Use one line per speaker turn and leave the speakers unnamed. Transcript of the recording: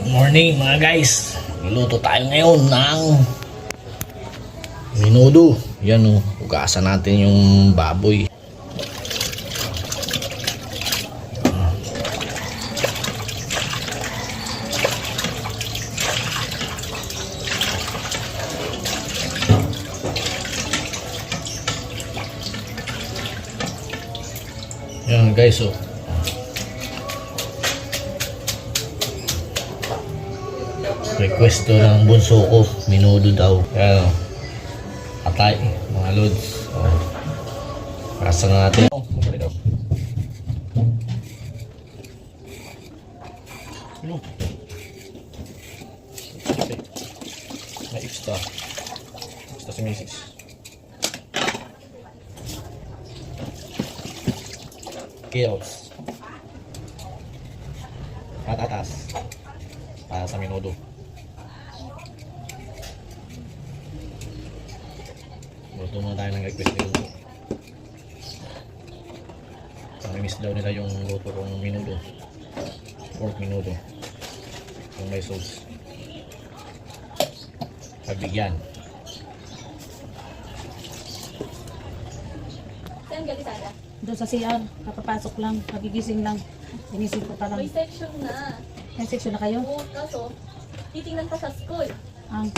Good morning mga guys. Niluto tayo ngayon ng menudo. Yan o, ugasan natin yung baboy. Yan guys o. Request to ng bunso ko, menudo daw. Ayan o. Atay, mga lods. O. Rasa na natin. Ano? May extra. Extra si misis. Kills. Patatas. Para sa menudo. Luto muna tayo ng request nila. Nami-miss daw nila yung luto kong menudo. Pork menudo. Yung may sauce. Pagbigyan.
Saan galing sana?
Doon sa CR, kapapasok lang, pagigising lang. Inisip ko parang,
May section na.
may section na kayo.
Oo, kaso, titingnan pa sa school.
Ang